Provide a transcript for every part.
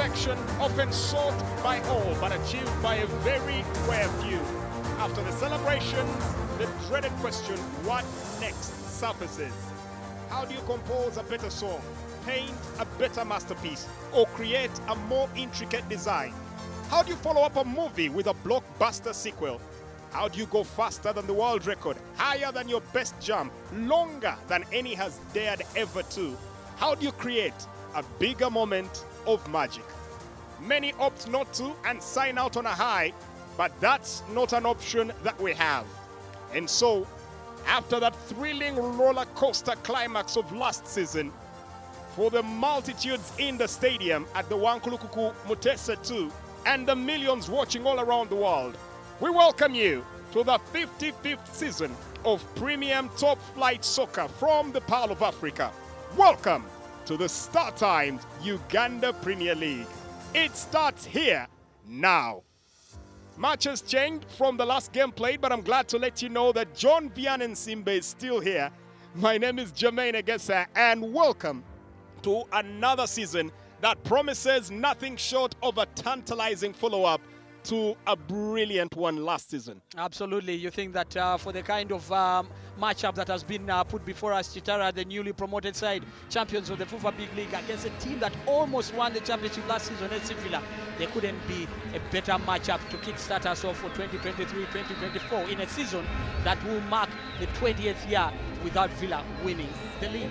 perfection often sought by all but achieved by a very rare few. After the celebrations, the dreaded question, what next, surfaces. How do you compose a better song, paint a better masterpiece, or create a more intricate design? How do you follow up a movie with a blockbuster sequel? How do you go faster than the world record, higher than your best jump, longer than any has dared ever to? How do you create a bigger moment of magic? Many opt not to and sign out on a high, but that's not an option that we have. And so, after that thrilling roller coaster climax of last season, for the multitudes in the stadium at the Wankulukuku Mutesa 2 and the millions watching all around the world, we welcome you to the 55th season of premium top flight soccer from the Pearl of Africa. Welcome to the StarTimes Uganda Premier League. It starts here now. Much has changed from the last game played, but I'm glad to let you know that John Vianen Simbe is still here. My name is Jermaine Egesa, and welcome to another season that promises nothing short of a tantalizing follow-up to a brilliant one last season. Absolutely. You think that for the kind of matchup that has been put before us, KITARA, the newly promoted side, champions of the FIFA Big League, against a team that almost won the championship last season, AC Villa, there couldn't be a better matchup to kickstart us off for 2023-2024 in a season that will mark the 20th year without Villa winning the league.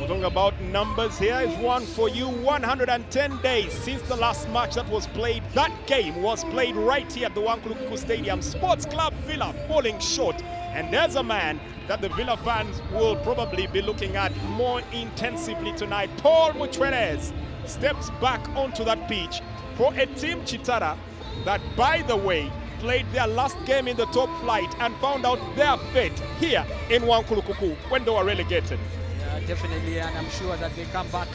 We're talking about numbers. Here is one for you. 110 days since the last match that was played. That game was played right here at the Wankulukuku Stadium. Sports Club Villa falling short. And there's a man that the Villa fans will probably be looking at more intensively tonight. Paul Muchwerez steps back onto that pitch for a team, KITARA, that, by the way, played their last game in the top flight and found out their fate here in Wankulukuku when they were relegated. Definitely, and I'm sure that they come back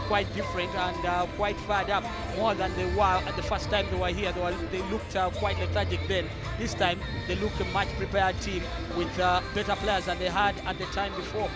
quite different and quite fired up, more than they were at the first time they were here. They looked quite lethargic then. This time, they look a much prepared team with better players than they had at the time before.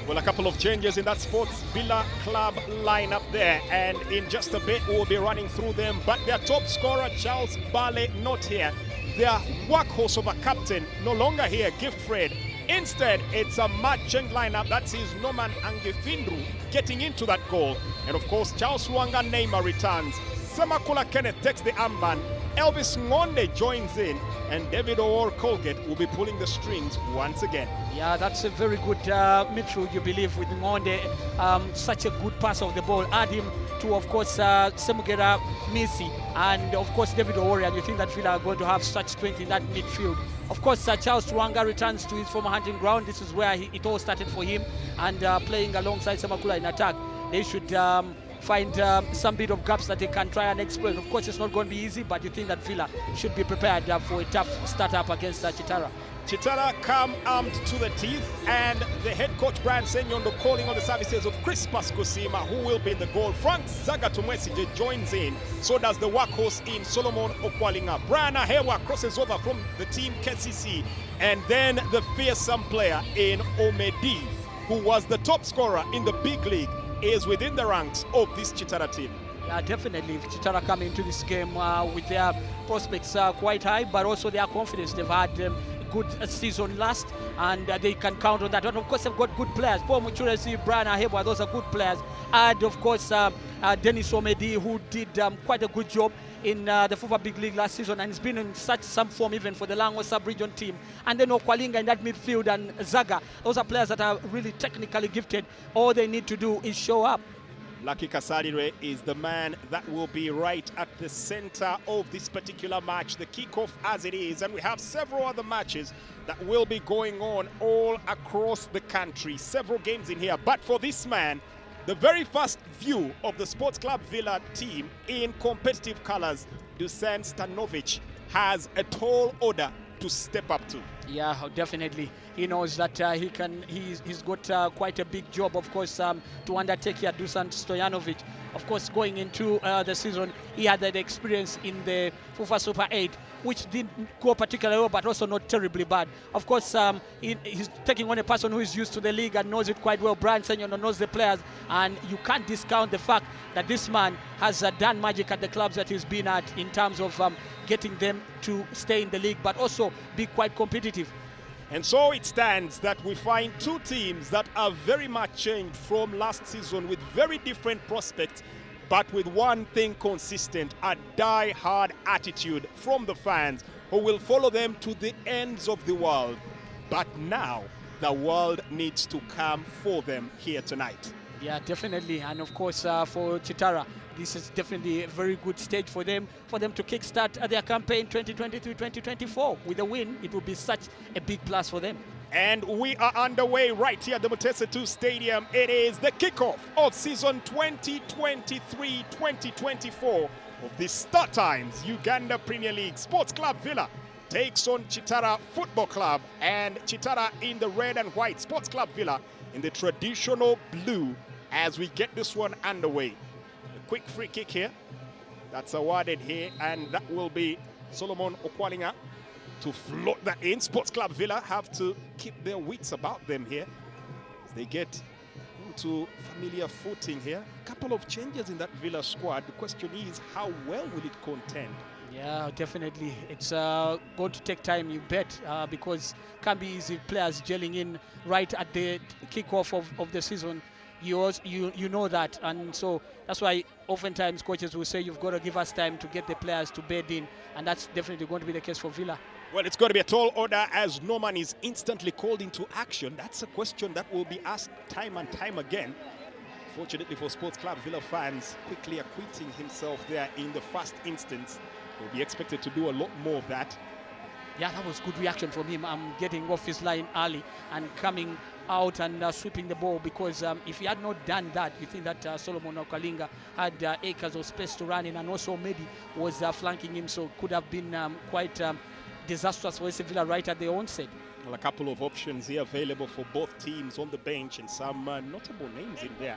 Well, a couple of changes in that Sports Villa club lineup there, and in just a bit we'll be running through them. But their top scorer, Charles Bale, not here. Their workhorse of a captain, no longer here, Gift Fred. Instead, it's a match-change lineup that sees Norman Angefindru getting into that goal. And of course, Charles Luanga Neymar returns. Semakula Kenneth takes the armband. Elvis Ngonde joins in, and David Owor Colgate will be pulling the strings once again. Yeah, that's a very good midfield, you believe, with Ngonde. Such a good pass of the ball. Add him to, of course, Semugera Misi and, of course, David Owori. And you think that Villa are going to have such strength in that midfield. Of course, Charles Twanga returns to his former hunting ground. This is where it all started for him. And playing alongside Semakula in attack, they should find some bit of gaps that they can try and exploit. Of course, it's not going to be easy, but you think that Villa should be prepared for a tough start-up against KITARA. KITARA come armed to the teeth, and the head coach Brian Senyondo calling on the services of Crispas Kusima, who will be in the goal. Frank Zagatumwesije joins in. So does the workhorse in Solomon Okwalinga. Brian Ahewa crosses over from the team KCC, and then the fearsome player in Omedi, who was the top scorer in the big league, is within the ranks of this KITARA team. Yeah, definitely. KITARA coming into this game with their prospects quite high, but also their confidence. They've had a good season last, and they can count on that. And of course, they've got good players. Paul Muchuresi, Brian Ahebwa, those are good players. And of course, Dennis Omedi, who did quite a good job in the FIFA Big League last season, and he's been in some form even for the Lango sub-region team. And then Okwalinga in that midfield and Zaga. Those are players that are really technically gifted. All they need to do is show up. Lucky Kasarire is the man that will be right at the center of this particular match, the kickoff as it is. And we have several other matches that will be going on all across the country. Several games in here. But for this man, the very first view of the Sports Club Villa team in competitive colors, Dusan Stanovic has a tall order to step up to. Yeah, definitely. He knows that he's got quite a big job, of course, to undertake here, Dusan Stojanovic. of course, going into the season, he had that experience in the FIFA Super 8, which didn't go particularly well, but also not terribly bad. Of course, he's taking on a person who is used to the league and knows it quite well. Brian Senyono knows the players, and you can't discount the fact that this man has done magic at the clubs that he's been at in terms of getting them to stay in the league, but also be quite competitive. And so it stands that we find two teams that are very much changed from last season with very different prospects, but with one thing consistent, a die-hard attitude from the fans who will follow them to the ends of the world. But now the world needs to come for them here tonight. Yeah, definitely. And of course, for KITARA, this is definitely a very good stage for them to kickstart their campaign 2023-2024. With a win, it will be such a big plus for them. And we are underway right here at the Mutesa 2 Stadium. It is the kickoff of season 2023-2024 of the StarTimes Uganda Premier League. Sports Club Villa takes on KITARA Football Club, and KITARA in the red and white, Sports Club Villa in the traditional blue as we get this one underway. A quick free kick here that's awarded here, and that will be Solomon Okwalinga to float that in. Sports Club Villa have to keep their wits about them here as they get into familiar footing here. A couple of changes in that Villa squad. The question is, how well will it contend? Yeah, definitely. It's going to take time, you bet, because can't be easy players gelling in right at the kickoff of the season. You know that, and so that's why oftentimes coaches will say you've got to give us time to get the players to bed in, and that's definitely going to be the case for Villa. Well, it's going to be a tall order as Norman is instantly called into action. That's a question that will be asked time and time again. Fortunately for Sports Club Villa fans, quickly acquitting himself there in the first instance. He'll be expected to do a lot more of that. Yeah, that was good reaction from him. Getting off his line early and coming out and sweeping the ball, because if he had not done that, you think that Solomon Okalinga had acres of space to run in, and also maybe was flanking him, so could have been quite disastrous for Villa right at the onset. Well, a couple of options here available for both teams on the bench, and some notable names in there.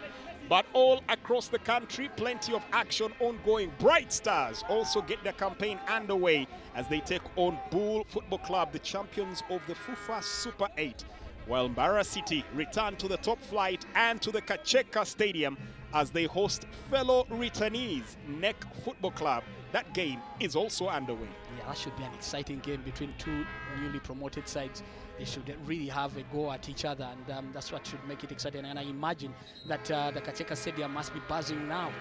But all across the country, plenty of action ongoing. Bright Stars also get their campaign underway as they take on Bull Football Club, the champions of the FIFA Super 8. While Mbarara City return to the top flight and to the Kacheka Stadium as they host fellow returnees, NEC Football Club. That game is also underway. Yeah, that should be an exciting game between two newly promoted sides. They should really have a go at each other, and that's what should make it exciting. And I imagine that the Kacheka Stadium must be buzzing now.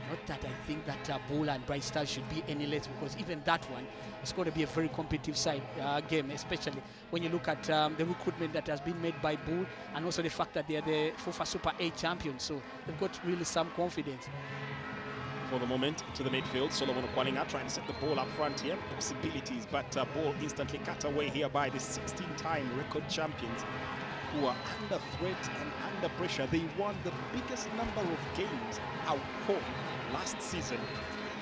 Not that I think that Bull and Bright Stars should be any less, because even that one is going to be a very competitive side game, especially when you look at the recruitment that has been made by Bull, and also the fact that they are the FIFA Super 8 champions, so they've got really some confidence. For the moment, to the midfield, Solomon Okwalinga trying to set the ball up front here. Possibilities, but ball instantly cut away here by the 16-time record champions, who are under threat and under pressure. They won the biggest number of games out home last season.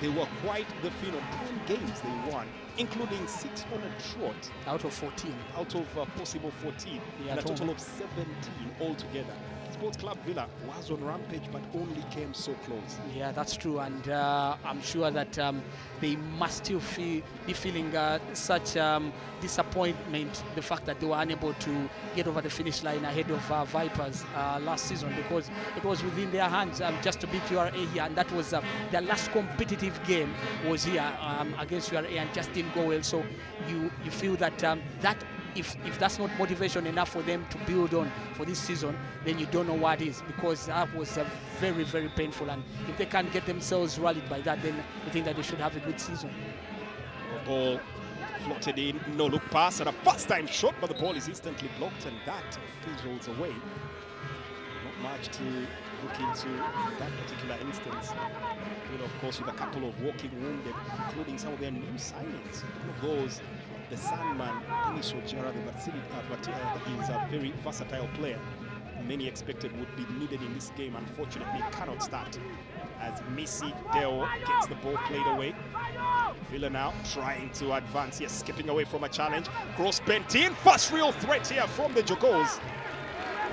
They were quite the phenom. 10 games they won, including 6 on a trot. Out of 14. Out of possible 14. Yeah, and a total of 17 altogether. Sports Club Villa was on rampage, but only came so close. Yeah, that's true, and I'm sure that they must still be feeling such disappointment, the fact that they were unable to get over the finish line ahead of Vipers last season, because it was within their hands just to beat URA here, and that was their last competitive game was here against URA, and just didn't go well. So you feel that if that's not motivation enough for them to build on for this season, then you don't know what is, because that was very, very painful. And if they can't get themselves rallied by that, then I think that they should have a good season. Ball floated in, no look pass, and a first time shot, but the ball is instantly blocked, and that fizzles away. Not much to look into in that particular instance. You know, of course, with a couple of walking wounded, including some of their new signings. One of those, the Sandman, Denis Ojara, is a very versatile player. Many expected would be needed in this game. Unfortunately, cannot start as Missy Deo gets the ball played away. Villa now trying to advance here, skipping away from a challenge. Cross bent in, first real threat here from the Jogos.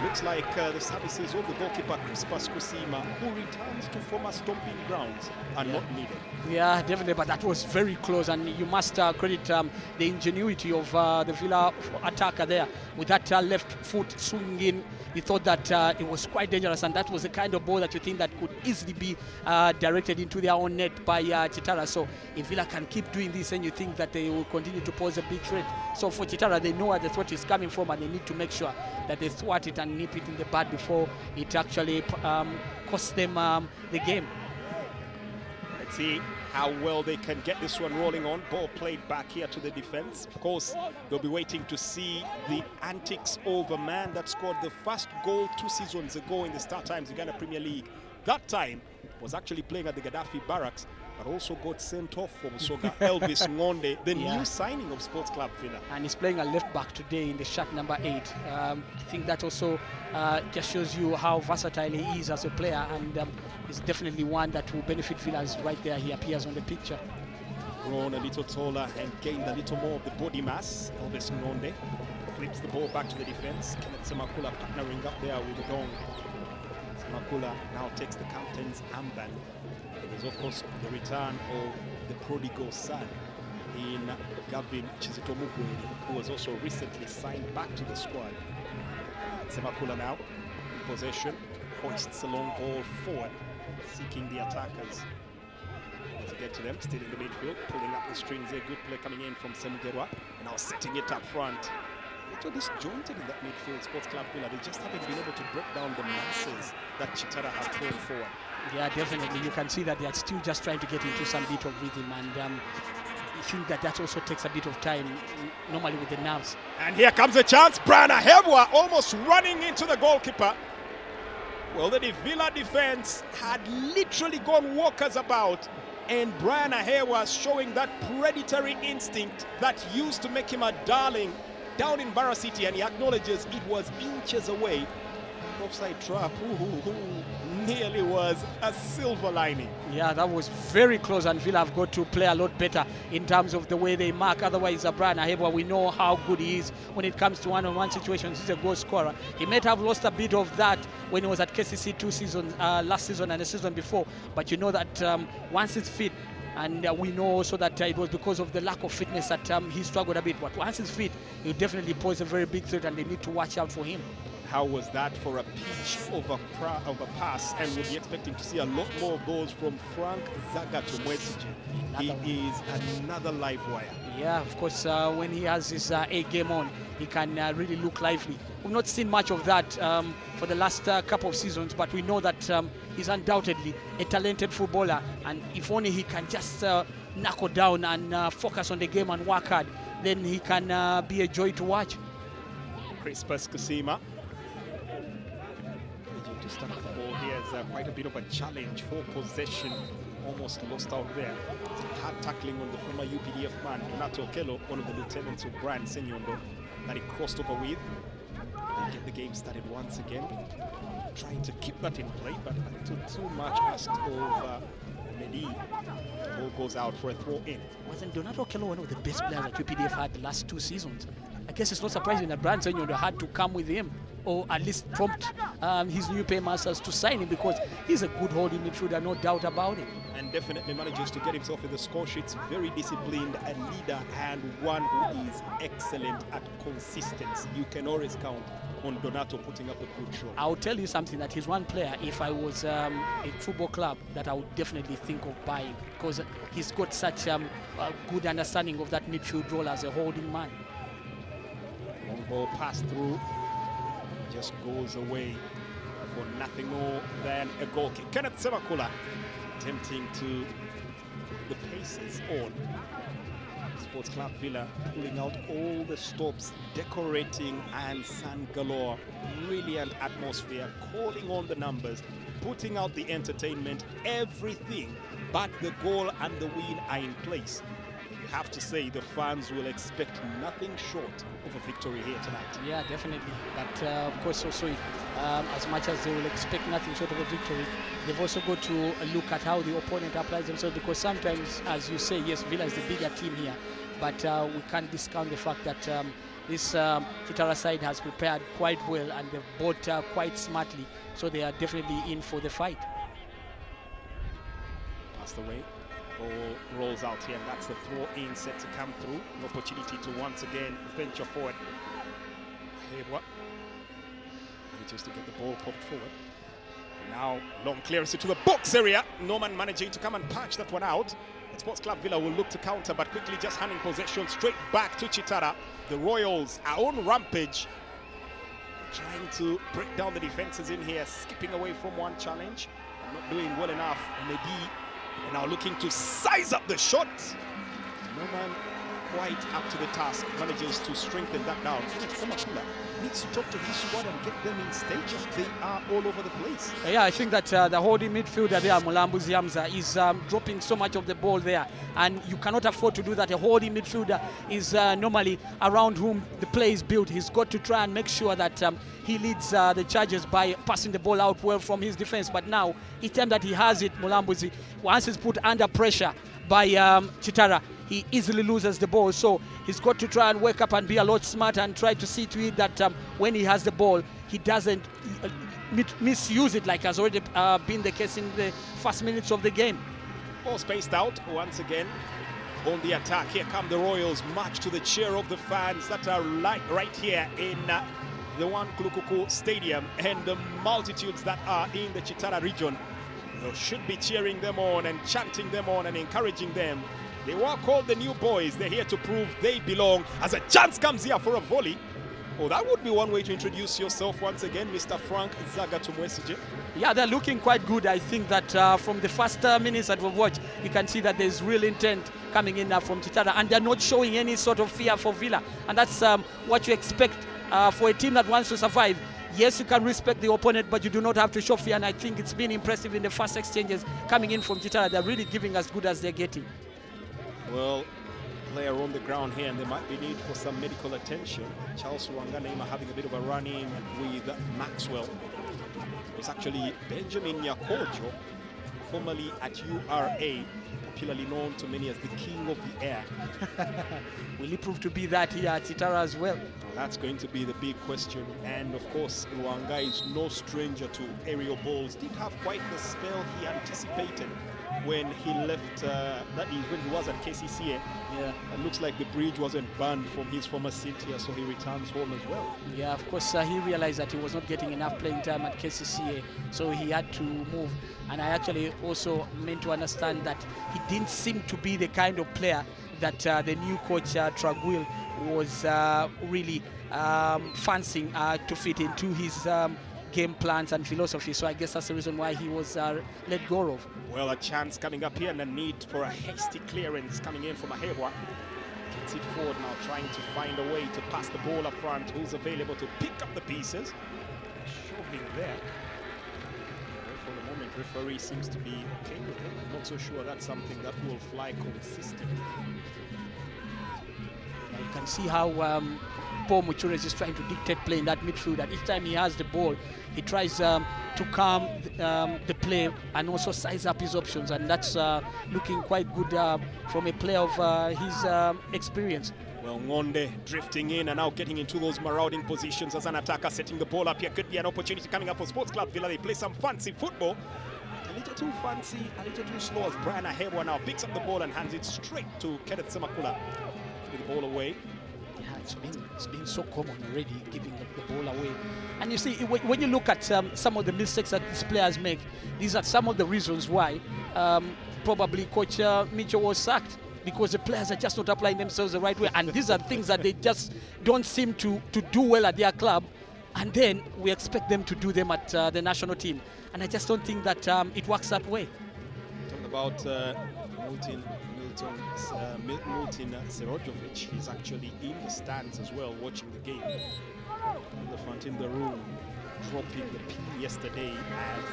Looks like the services of the goalkeeper Crispus Kusima, who returns to former stomping grounds, are not needed. Yeah, definitely, but that was very close, and you must credit the ingenuity of the Villa attacker there with that left foot swinging in. He thought that it was quite dangerous, and that was the kind of ball that you think that could easily be directed into their own net by KITARA. So if Villa can keep doing this, and you think that they will continue to pose a big threat. So for KITARA, they know where the threat is coming from, and they need to make sure that they thwart it and nip it in the bud before it actually costs them the game. Let's see how well they can get this one rolling on. Ball played back here to the defense. Of course, they'll be waiting to see the antics of a man that scored the first goal 2 seasons ago in the StarTimes Uganda Premier League. That time was actually playing at the Gaddafi Barracks, but also got sent off for Musoga. Elvis Ngonde, the new signing of Sports Club Villa. And he's playing a left back today in the shirt number 8. I think that also just shows you how versatile he is as a player, and is definitely one that will benefit Villas. Right there, he appears on the picture. Grown a little taller and gained a little more of the body mass. Elvis Ngonde flips the ball back to the defense. Kenneth Semakula partnering up there with the Dong. Semakula now takes the captain's armband. It is, of course, the return of the prodigal son in Gavin Chizitomugweli, who was also recently signed back to the squad. Semakula now in possession, hoists a long ball forward, seeking the attackers to get to them. Still in the midfield, pulling up the strings there. Good play coming in from Semugerwa, and now setting it up front. A little disjointed in that midfield, Sports Club Villa. They just haven't been able to break down the masses that KITARA have thrown forward. Yeah, definitely. You can see that they are still just trying to get into some bit of rhythm, and I think that also takes a bit of time, normally with the nerves. And here comes a chance. Brian Ahebwa almost running into the goalkeeper. Well, the Villa defense had literally gone walkers about, and Brian Ahebwa showing that predatory instinct that used to make him a darling down in Barra City, and he acknowledges it was inches away. Offside trap, nearly was a silver lining. Yeah, that was very close, and Villa have got to play a lot better in terms of the way they mark. Otherwise, Brian Ahebwa, we know how good he is when it comes to one-on-one situations. He's a goal scorer. He might have lost a bit of that when he was at KCC 2 seasons, last season and the season before, but you know that once it's fit, and we know also that it was because of the lack of fitness that he struggled a bit, but once he's fit, he'll definitely pose a very big threat, and they need to watch out for him. How was that for a pitch of a pass? And we'll be expecting to see a lot more of those from Frank Zaga to Mwesije. He is another live wire. Yeah, of course, when he has his A game on, he can really look lively. We've not seen much of that for the last couple of seasons, but we know that he's undoubtedly a talented footballer, and if only he can just knuckle down and focus on the game and work hard, then he can be a joy to watch. Crispus Kusima. To start off the ball here is quite a bit of a challenge for possession. Almost lost out there. Hard tackling on the former UPDF man, Donato Okello, one of the lieutenants of Brian Senyondo, that he crossed over with. They get the game started once again. Trying to keep that in play, but a little too much asked of Medi. The ball goes out for a throw in. Wasn't Donato Okello one of the best players that UPDF had the last 2 seasons? I guess it's not surprising that Brian Senyondo had to come with him, or at least prompt his new paymasters to sign him, because he's a good holding midfielder, no doubt about it. And definitely manages to get himself in the score sheets. Very disciplined, a leader, and one who is excellent at consistency. You can always count on Donato putting up a good show. I'll tell you something, that he's one player, if I was a football club, that I would definitely think of buying, because he's got such a good understanding of that midfield role as a holding man. Long ball passed through, just goes away for nothing more than a goal kick. Kenneth Semakula attempting to put the paces on. Sports Club Villa pulling out all the stops, decorating and sun galore. Brilliant atmosphere, calling on the numbers, putting out the entertainment, everything but the goal and the win are in place. You have to say the fans will expect nothing short of a victory here tonight. Yeah, definitely. But of course also, as much as they will expect nothing short of a victory, they've also got to look at how the opponent applies themselves, because sometimes, as you say, yes, Villa is the bigger team here, but we can't discount the fact that this KITARA side has prepared quite well and they've bought quite smartly, so they are definitely in for the fight. Pass the way. Ball rolls out here, and that's the throw in set to come through. An opportunity to once again venture forward. Hebwa manages to get the ball popped forward. And now long clearance into the box area. Norman managing to come and punch that one out. The Sports Club Villa will look to counter, but quickly just handing possession straight back to KITARA. The Royals are on rampage, trying to break down the defenses in here, skipping away from one challenge and not doing well enough. And maybe they're now looking to size up the shot. Norman quite up to the task, manages to strengthen that down. Samakula needs to talk to his squad and get them in stages. They are all over the place. Yeah, I think that the holding midfielder there, Mulambuzi Hamza, is dropping so much of the ball there, and you cannot afford to do that. A holding midfielder is normally around whom the play is built. He's got to try and make sure that he leads the charges by passing the ball out well from his defense. But now, each time that he has it, Mulambuzi, once he's put under pressure by KITARA, he easily loses the ball. So he's got to try and wake up and be a lot smarter and try to see to it that when he has the ball, he doesn't misuse it like has already been the case in the first minutes of the game. Ball spaced out once again on the attack. Here come the Royals, much to the cheer of the fans that are right here in the One Kulukuku Stadium, and the multitudes that are in the KITARA region. They should be cheering them on and chanting them on and encouraging them. They were called the new boys. They're here to prove they belong. As a chance comes here for a volley. Oh, that would be one way to introduce yourself once again, Mr. Frank Zagatumwesije. Yeah, they're looking quite good. I think that from the first minutes that we've watched, you can see that there's real intent coming in from KITARA, and they're not showing any sort of fear for Villa. And that's what you expect for a team that wants to survive. Yes, you can respect the opponent, but you do not have to show fear, and I think it's been impressive in the first exchanges coming in from KITARA. They're really giving as good as they're getting. Well, player on the ground here, and there might be need for some medical attention. Charles Wanganema having a bit of a run-in with Maxwell. It's actually Benjamin Nyakojo, formerly at URA, popularly known to many as the king of the air. Will he prove to be that here at KITARA as well? That's going to be the big question. And of course, Luanga is no stranger to aerial balls. Did have quite the spell he anticipated when he left, that is when he was at KCCA. Yeah. It looks like the bridge wasn't burned from his former city here, so he returns home as well. Yeah, of course, he realized that he was not getting enough playing time at KCCA, so he had to move. And I actually also meant to understand that he didn't seem to be the kind of player that the new coach, Traguil, was really fancying to fit into his game plans and philosophy. So I guess that's the reason why he was let go of. Well, a chance coming up here and a need for a hasty clearance coming in from Ahebwa. Gets it forward now, trying to find a way to pass the ball up front. Who's available to pick up the pieces? Shoving there. Well, for the moment, referee seems to be okay with it. I'm not so sure that's something that will fly consistently. Yeah, you can see how Paul Muchures is trying to dictate play in that midfield, and each time he has the ball, he tries to calm the play and also size up his options, and that's looking quite good from a player of his experience. Well, Ngonde drifting in and now getting into those marauding positions as an attacker, setting the ball up here. Could be an opportunity coming up for Sports Club Villa. They play some fancy football. A little too fancy, a little too slow as Brian Ahebwa now picks up the ball and hands it straight to Kenneth Samakula. Give the ball away. It's been so common already, giving the ball away. And you see, when you look at some of the mistakes that these players make, these are some of the reasons why probably Coach Mitchell was sacked, because the players are just not applying themselves the right way. And these are things that they just don't seem to do well at their club. And then we expect them to do them at the national team. And I just don't think that it works that way. Talking about Milton Serojovic, he's actually in the stands as well, watching the game. In the front in the room, dropping the pin yesterday as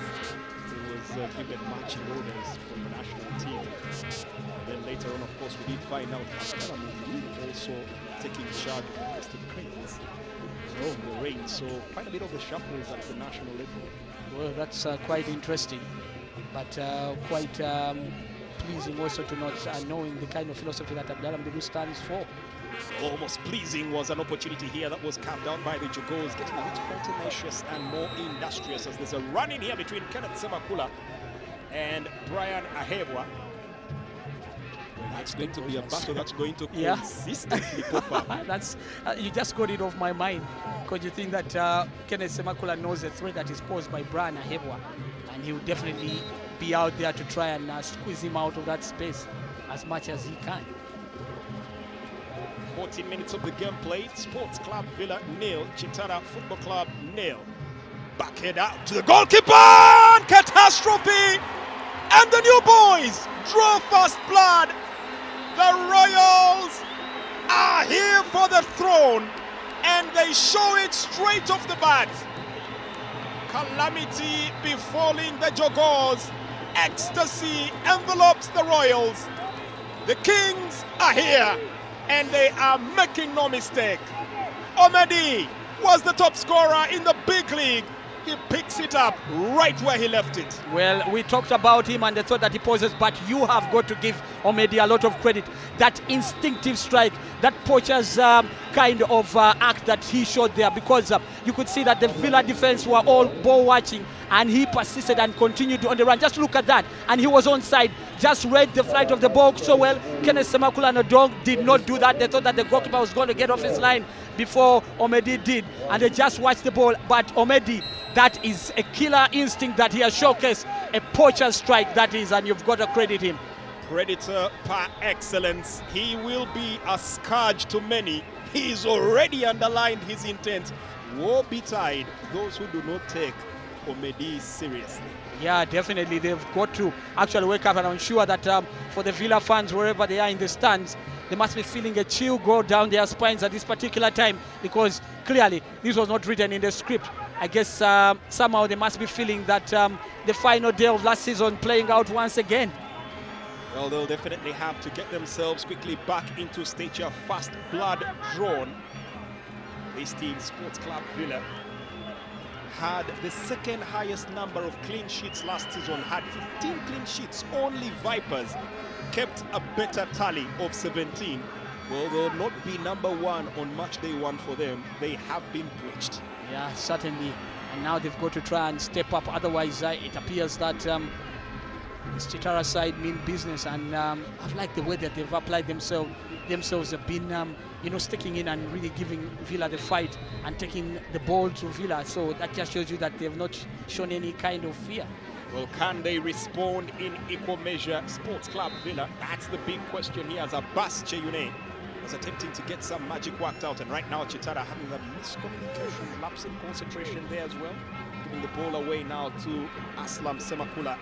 he was given marching orders from the national team. And then later on, of course, we did find out Askara Mungu also taking charge of the Western Cranes from the reign. So quite a bit of the shuffles at the national level. Well, that's quite interesting, but quite pleasing also to not knowing the kind of philosophy that Abdallah Mbilu stands for. Almost pleasing was an opportunity here that was carved out by the Jogos, getting a bit more tenacious and more industrious as there's a run in here between Kenneth Semakula and Brian Ahebwa. That's going to be a battle that's going to consistently pop up. That's you just got it off my mind, because you think that Kenneth Semakula knows the threat that is posed by Brian Ahebwa, and he will definitely be out there to try and squeeze him out of that space as much as he can. 14 minutes of the game played. Sports Club Villa 0, KITARA Football Club 0. Back head out to the goalkeeper, and catastrophe! And the new boys draw first blood. The Royals are here for the throne, and they show it straight off the bat. Calamity befalling the Jogos. Ecstasy envelopes the Royals. The Kings are here, and they are making no mistake. Omedi was the top scorer in the big league. He picks it up right where he left it. Well, we talked about him and the thought that he poses, but you have got to give Omedi a lot of credit. That instinctive strike, that poacher's kind of act that he showed there, because you could see that the Villa defense were all ball watching, and he persisted and continued on the run. Just look at that, and he was onside. Just read the flight of the ball so well. Kenneth Semakula and Odong did not do that. They thought that the goalkeeper was going to get off his line before Omedi did, and they just watched the ball. But Omedi, that is a killer instinct that he has showcased, a poacher's strike that is, and you've got to credit him. Predator par excellence. He will be a scourge to many. He's already underlined his intent. Woe betide those who do not take Omedi seriously. Yeah, definitely. They've got to actually wake up, and I'm sure that for the Villa fans, wherever they are in the stands, they must be feeling a chill go down their spines at this particular time, because clearly this was not written in the script. I guess somehow they must be feeling that the final day of last season playing out once again. Well, they'll definitely have to get themselves quickly back into stature. First blood drawn. This team, Sports Club Villa, had the second highest number of clean sheets last season, had 15 clean sheets. Only Vipers kept a better tally of 17. Well, they'll not be number one on match day one for them. They have been breached. Yeah, certainly. And now they've got to try and step up. Otherwise, it appears that this KITARA side mean business. And I've liked the way that they've applied themselves. Have been, sticking in and really giving Villa the fight and taking the ball to Villa. So that just shows you that they've not shown any kind of fear. Well, can they respond in equal measure? Sports Club Villa, that's the big question here, as Abbas Cheyune was attempting to get some magic worked out, and right now KITARA having a miscommunication, lapse in concentration there as well, giving the ball away now to Aslam Semakula.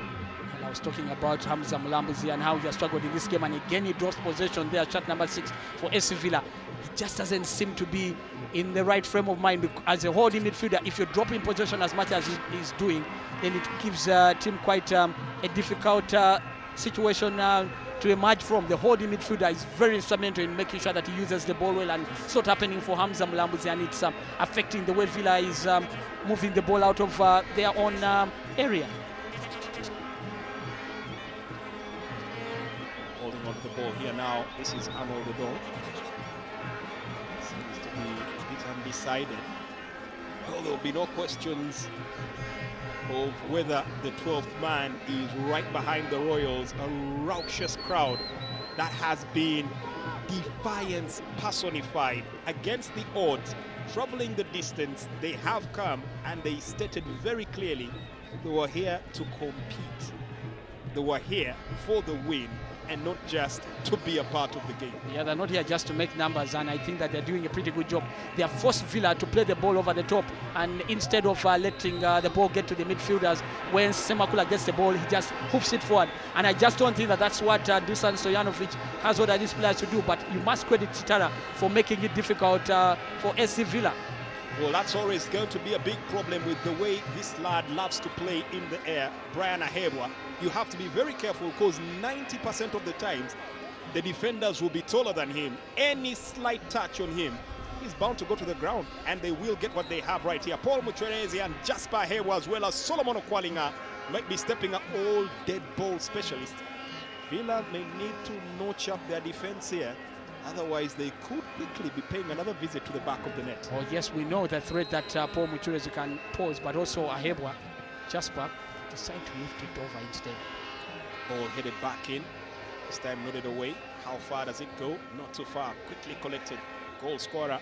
And I was talking about Hamza Mlambuzi and how he has struggled in this game, and again he drops possession there, shot number 6 for SC Villa. He just doesn't seem to be in the right frame of mind as a holding midfielder. If you're dropping possession as much as he's doing, then it gives team quite a difficult situation to emerge from. The holding midfielder is very instrumental in making sure that he uses the ball well, and it's not happening for Hamza Mlambuzi, and it's affecting the way Villa is moving the ball out of their own area. Holding on to the ball here now, this is Arnold Odong. Seems to be a bit undecided. Well, there'll be no questions of whether the 12th man is right behind the Royals. A raucous crowd that has been defiance personified. Against the odds, traveling the distance, they have come, and they stated very clearly they were here to compete. They were here for the win, and not just to be a part of the game. Yeah, they're not here just to make numbers, and I think that they're doing a pretty good job. They have forced Villa to play the ball over the top, and instead of letting the ball get to the midfielders, when Semakula gets the ball, he just hoops it forward. And I just don't think that that's what Dusan Stojanovic has ordered these players to do, but you must credit KITARA for making it difficult for SC Villa. Well, that's always going to be a big problem with the way this lad loves to play in the air, Brian Ahebwa. You have to be very careful, because 90% of the times the defenders will be taller than him. Any slight touch on him, he's bound to go to the ground, and they will get what they have right here. Paul Muchwerezi and Jasper Ahebwa, as well as Solomon Okwalinga, might be stepping up, all dead ball specialists Villa may need to notch up their defense here. Otherwise, they could quickly be paying another visit to the back of the net. Oh, yes, we know the threat that Paul Muchurezi can pose, but also Ahebwa, Jasper, decide to lift it over instead. Ball headed back in. This time nodded away. How far does it go? Not too far. Quickly collected. Goal scorer,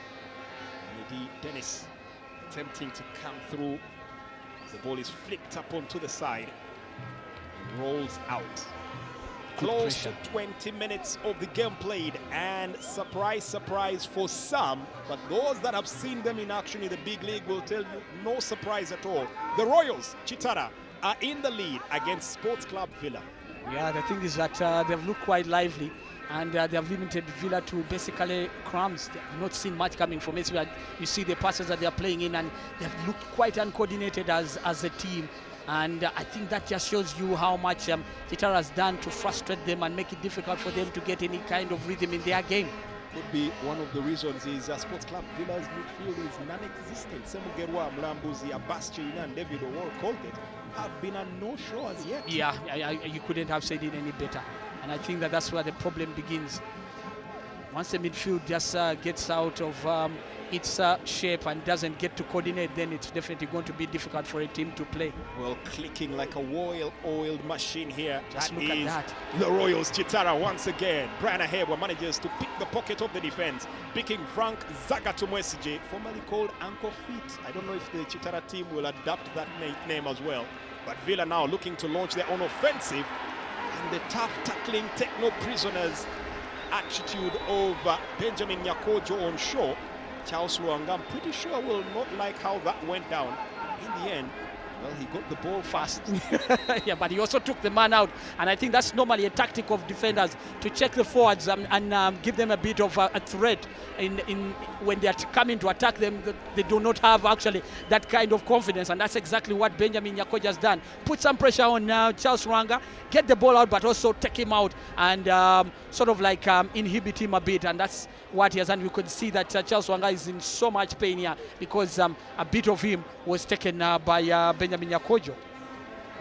Mehdi Dennis, attempting to come through. The ball is flicked up onto the side and rolls out. Close to 20 minutes of the game played, and surprise, surprise for some, but those that have seen them in action in the big league will tell you no surprise at all. The Royals, KITARA, are in the lead against Sports Club Villa. Yeah, the thing is that they've looked quite lively, and they have limited Villa to basically crumbs. They've not seen much coming from it. You see the passes that they're playing in, and they've looked quite uncoordinated as a team. And I think that just shows you how much KITARA has done to frustrate them and make it difficult for them to get any kind of rhythm in their game. Could be one of the reasons is Sports Club Villa's midfield is non-existent. Semugerwa, Mlambuzi, Abasche, and David O'Wall Colgate have been a no-show as yet. Yeah, you couldn't have said it any better. And I think that that's where the problem begins. Once the midfield just gets out of its shape and doesn't get to coordinate, then it's definitely going to be difficult for a team to play. Well, clicking like a well-oiled machine here. Just look at that. The Royals, KITARA once again. Brian Ahebwa manages to pick the pocket of the defense, picking Frank Zagatumwesije, formerly called Uncle Feet. I don't know if the KITARA team will adapt that name as well. But Villa now looking to launch their own offensive, and the tough tackling, take no prisoners attitude of Benjamin Nyakojo on shore. Charles Luanga, I'm pretty sure, will not like how that went down. In the end, well, he got the ball fast. Yeah, but he also took the man out. And I think that's normally a tactic of defenders, to check the forwards and give them a bit of a threat in when they are coming to attack them. They do not have actually that kind of confidence. And that's exactly what Benjamin Nyakoja has done. Put some pressure on Charles Luanga, get the ball out, but also take him out and sort of like inhibit him a bit. And that's what he has done. You could see that Charles Luanga is in so much pain here because a bit of him was taken by Benjamin Nyakojo.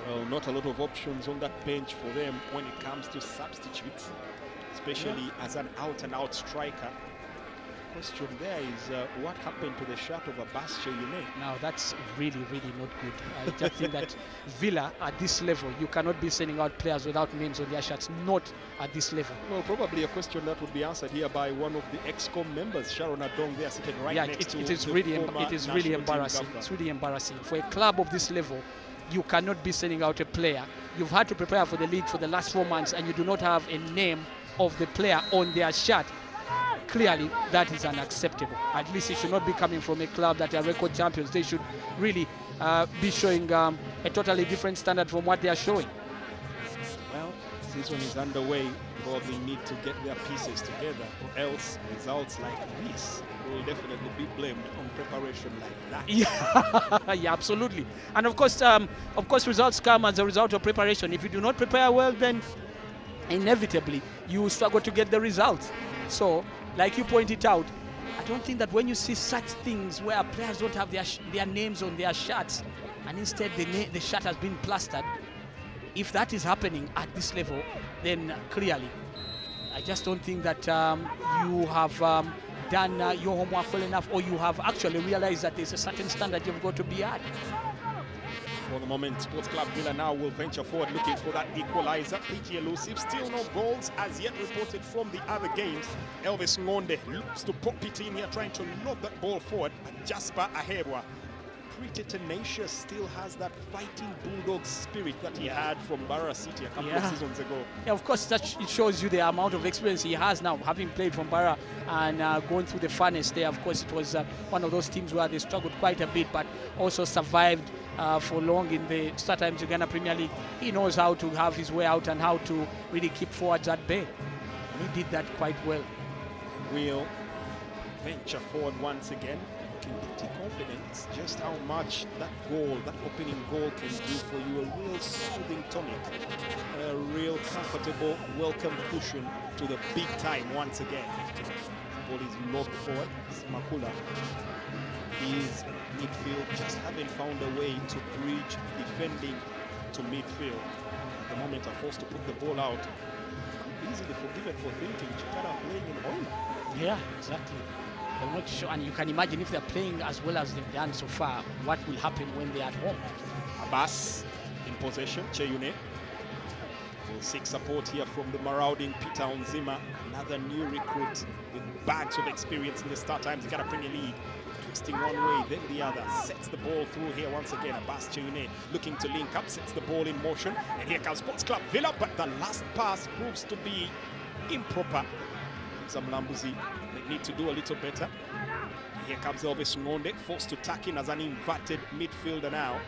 Well, not a lot of options on that bench for them when it comes to substitutes, especially as an out-and-out striker. Question there is what happened to the shot of Abasche Yune? Now that's really, really not good. I just think that Villa at this level, you cannot be sending out players without names on their shirts, not at this level. Well, probably a question that would be answered here by one of the EXCOM members, Sharon Adong, there sitting right next to it is really embarrassing. It's really embarrassing. For a club of this level, you cannot be sending out a player. You've had to prepare for the league for the last 4 months and you do not have a name of the player on their shirt. Clearly, that is unacceptable. At least it should not be coming from a club that are record champions. They should really be showing a totally different standard from what they are showing. Well, season is underway. Probably need to get their pieces together, or else results like this will definitely be blamed on preparation like that. Yeah, yeah, absolutely. And of course, results come as a result of preparation. If you do not prepare well, then inevitably you struggle to get the results. So, like you pointed out, I don't think that when you see such things where players don't have their names on their shirts and instead the shirt has been plastered, if that is happening at this level, then clearly I just don't think that you have done your homework well enough, or you have actually realized that there's a certain standard you've got to be at. For the moment, Sports Club Villa now will venture forward looking for that equalizer. Pretty elusive. Still no goals as yet reported from the other games. Elvis Ngonde looks to pop it in here, trying to lob that ball forward. And Jasper Ahebwa, pretty tenacious, still has that fighting bulldog spirit that he had from Barra City a couple of seasons ago. Yeah, of course, it shows you the amount of experience he has now, having played from Barra and going through the furnace there. Of course, it was one of those teams where they struggled quite a bit, but also survived for long in the StarTimes Uganda Premier League. He knows how to have his way out and how to really keep forwards at bay. And he did that quite well. Will venture forward once again, looking pretty confident just how much that goal, that opening goal can do for you. A real soothing tonic, a real comfortable welcome cushion to the big time once again. The ball is lobbed forward. Makula is midfield, just haven't found a way to bridge defending to midfield. At the moment are forced to put the ball out. easily forgiven for thinking Chikara playing in home. Yeah, exactly. They're not sure, and you can imagine if they're playing as well as they've done so far, what will happen when they're at home. Abbas in possession. Cheyune will seek support here from the marauding Peter Onzima, another new recruit with bags of experience in the StarTimes Uganda Premier League. Twisting one way, then the other. Sets the ball through here once again. Abbas Cheyune looking to link up, sets the ball in motion. And here comes Sports Club Villa, but the last pass proves to be improper. Some Lambuzi they need to do a little better. Here comes Elvis Ngonde, forced to tack in as an inverted midfielder now.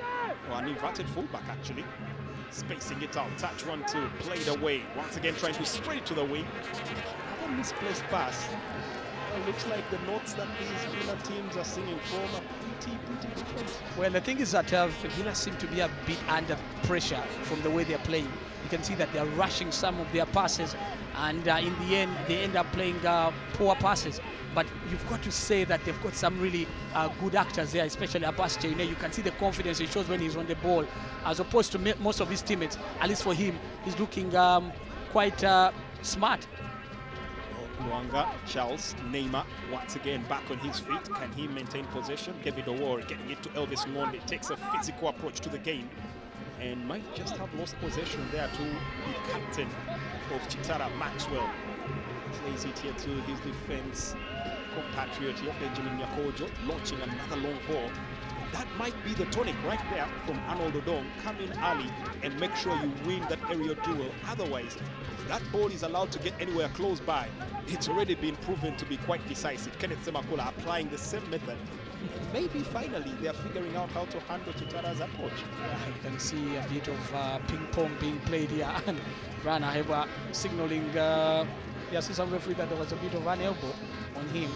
Or an inverted fullback actually. Spacing it out, touch 1-2, played away. Once again trying to spread it to the wing. Another misplaced pass. It looks like the notes that these Villa teams are singing from are pretty different. Well, the thing is that Villa seem to be a bit under pressure from the way they're playing. You can see that they're rushing some of their passes, and in the end, they end up playing poor passes. But you've got to say that they've got some really good actors there, especially Abbas Cheyune. You can see the confidence he shows when he's on the ball, as opposed to most of his teammates. At least for him, he's looking quite smart. Luanga, Charles, Neymar, once again back on his feet. Can he maintain possession? David Owori getting it to Elvis Ngonde. Takes a physical approach to the game and might just have lost possession there to the captain of KITARA, Maxwell. Plays it here to his defense compatriot here, Benjamin Nyakojo, launching another long ball. That might be the tonic right there from Arnold Odong. Come in early and make sure you win that aerial duel. Otherwise, if that ball is allowed to get anywhere close by, it's already been proven to be quite decisive. Kenneth Semakula applying the same method. Maybe finally they are figuring out how to handle Chitara's approach. Yeah, you can see a bit of ping pong being played here, and Brian Aheba signaling the assistant referee that there was a bit of an elbow on him.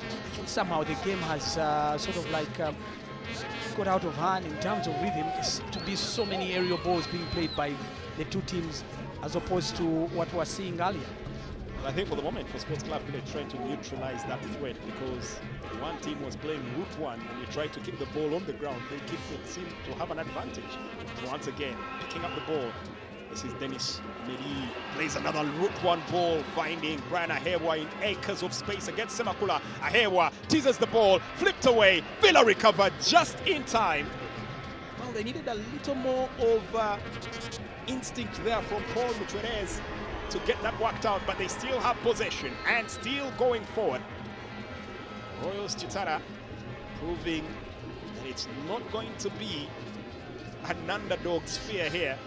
I think somehow the game has sort of like got out of hand in terms of rhythm. There seem to be so many aerial balls being played by the two teams as opposed to what we were seeing earlier. I think for the moment, for Sports Club, they're trying to neutralize that threat, because one team was playing route one and you try to keep the ball on the ground. They seem to have an advantage. Once again, picking up the ball. This is Dennis Medi. Plays another route one ball, finding Brian Ahewa in acres of space against Semakula. Ahewa teases the ball, flipped away. Villa recovered just in time. Well, they needed a little more of instinct there from Paul Mutuerez to get that worked out, but they still have possession and still going forward. Royals KITARA proving that it's not going to be an underdog sphere here.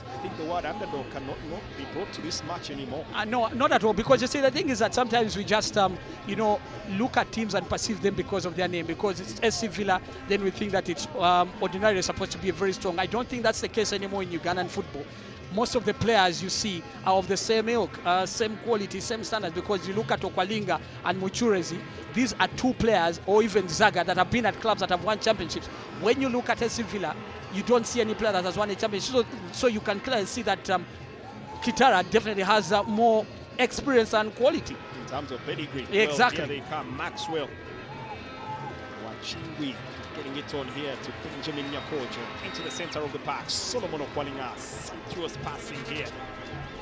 I think the word underdog cannot be brought to this match anymore. No, not at all, because you see, the thing is that sometimes we just, look at teams and perceive them because of their name. Because it's SC Villa, then we think that it's ordinarily supposed to be very strong. I don't think that's the case anymore in Ugandan football. Most of the players you see are of the same ilk, same quality, same standards, because you look at Okwalinga and Muchurezi, these are two players, or even Zaga, that have been at clubs that have won championships. When you look at SC Villa, you don't see any player that has won a championship. So you can clearly see that KITARA definitely has more experience and quality. In terms of pedigree. Exactly. Well, here they come. Maxwell. Wachingwi getting it on here to Benjamin Nyakojo into the center of the park. Solomon Okwalinga, sumptuous passing here.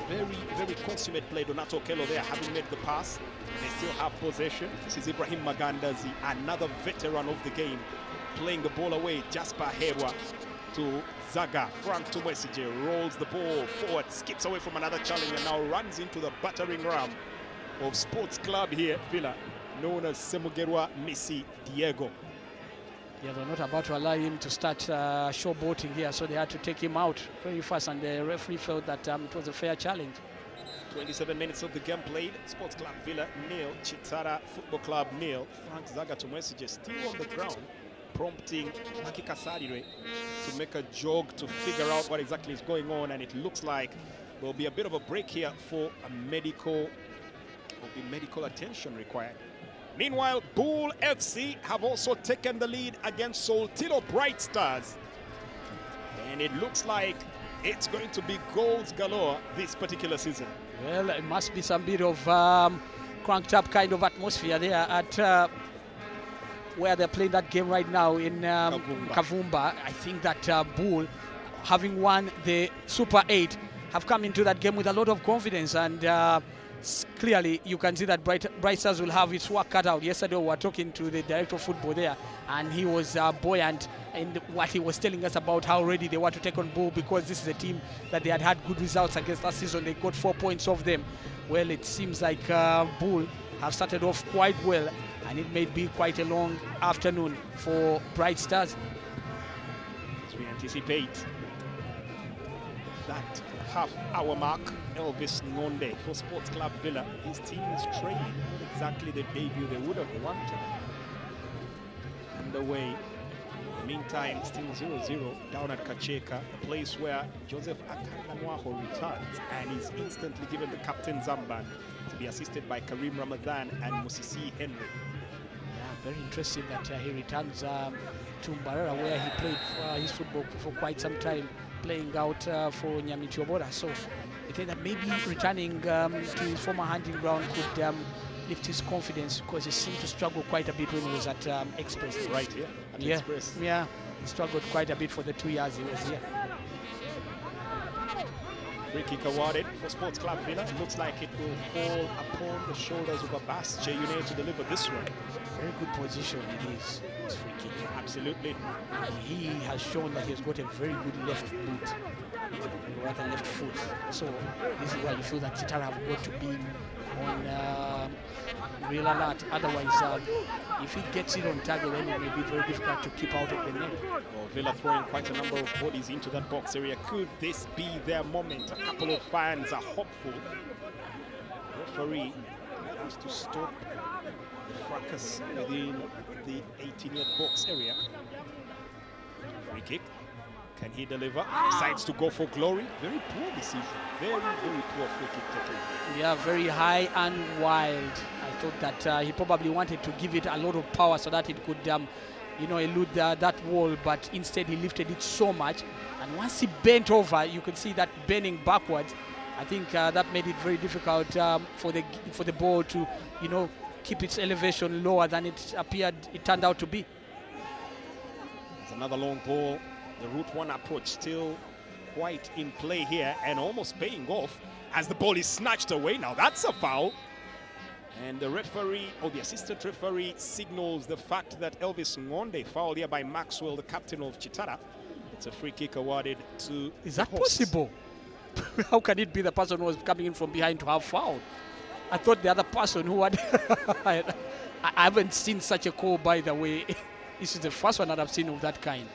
Very consummate play. Donato Kello there having made the pass. They still have possession. This is Ibrahim Magandazi, another veteran of the game, playing the ball away. Jasper Hewa to Zaga, Frank Tumwesije rolls the ball forward, skips away from another challenge, and now runs into the battering ram of Sports Club here, Villa, known as Semugerwa Missy Diego. Yeah, they're not about to allow him to start showboating here, so they had to take him out very fast, and the referee felt that it was a fair challenge. 27 minutes of the game played. Sports Club Villa 0, KITARA Football Club 0. Frank Zaga Tumwesije still on the ground, prompting Maki Kasarire to make a jog to figure out what exactly is going on, and it looks like there'll be a bit of a break here for a medical attention required. Meanwhile, Bull FC have also taken the lead against Soltilo Bright Stars, and it looks like it's going to be goals galore this particular season. Well, it must be some bit of cranked up kind of atmosphere there at where they're playing that game right now in Kavumba. I think that Bull, having won the Super 8, have come into that game with a lot of confidence, and clearly you can see that Bright Stars will have its work cut out. Yesterday we were talking to the director of football there, and he was buoyant in what he was telling us about how ready they were to take on Bull, because this is a team that they had good results against last season. They got 4 points off them. Well, it seems like Bull have started off quite well, and it may be quite a long afternoon for Bright Stars. As we anticipate that half-hour mark, Elvis Ngonde for Sports Club Villa. His team is trailing. Not exactly the debut they would have wanted. Underway. In the meantime, still 0-0 down at Kacheka, a place where Joseph Akananwaho returns and is instantly given the captain's armband to be assisted by Karim Ramadan and Musisi Henry. Yeah, very interesting that he returns to Mbarara, where he played his football for quite some time, playing out for Nyamichobora. So I think that maybe returning to his former hunting ground could lift his confidence, because he seemed to struggle quite a bit when he was at Express. Right here at Express. Yeah, he struggled quite a bit for the 2 years he was here. Free kick awarded for Sports Club Villa. It looks like it will fall upon the shoulders of Abbas Jeyune to deliver this one. Very good position it is, this free kick. Absolutely. And he has shown that he has got a very good left boot, rather left foot. So this is why you feel that KITARA have got to be on real alert. Otherwise, if he gets it on target, then it may be very difficult to keep out of the net. Well, Villa throwing quite a number of bodies into that box area. Could this be their moment? A couple of fans are hopeful. The referee has to stop the fracas within the 18-yard box area. Free kick. Can he deliver? Decides to go for glory. Very poor decision. Very, very poor free kick taken. Yeah, very high and wild. I thought that he probably wanted to give it a lot of power so that it could, elude that wall, but instead he lifted it so much. And once he bent over, you could see that bending backwards. I think that made it very difficult for the ball to, keep its elevation lower than it turned out to be. There's another long ball. The Route 1 approach still quite in play here and almost paying off as the ball is snatched away. Now that's a foul. And the referee, or the assistant referee, signals the fact that Elvis Ngonde fouled here by Maxwell, the captain of KITARA. It's a free kick awarded to Is that possible? How can it be the person who was coming in from behind to have fouled? I thought the other person who had... I haven't seen such a call, by the way. This is the first one that I've seen of that kind.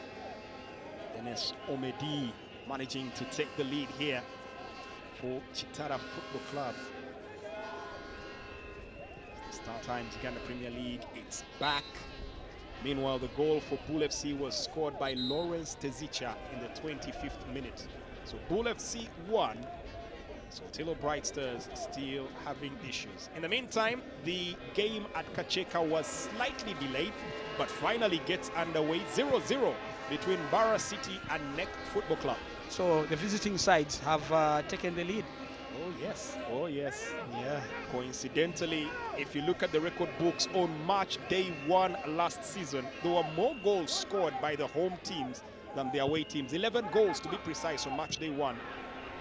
Dennis Omedi managing to take the lead here for KITARA Football Club. StarTimes Uganda Premier League, it's back. Meanwhile, the goal for Bull FC was scored by Lawrence Tezicha in the 25th minute. So Bull FC won. So Tilo Bright Stars still having issues. In the meantime, the game at Kacheka was slightly delayed, but finally gets underway. 0-0 between Barra City and Neck Football Club. So the visiting sides have taken the lead. Oh yes, oh yes. Yeah. Coincidentally, if you look at the record books on March day 1 last season, there were more goals scored by the home teams than the away teams. 11 goals to be precise on March day 1,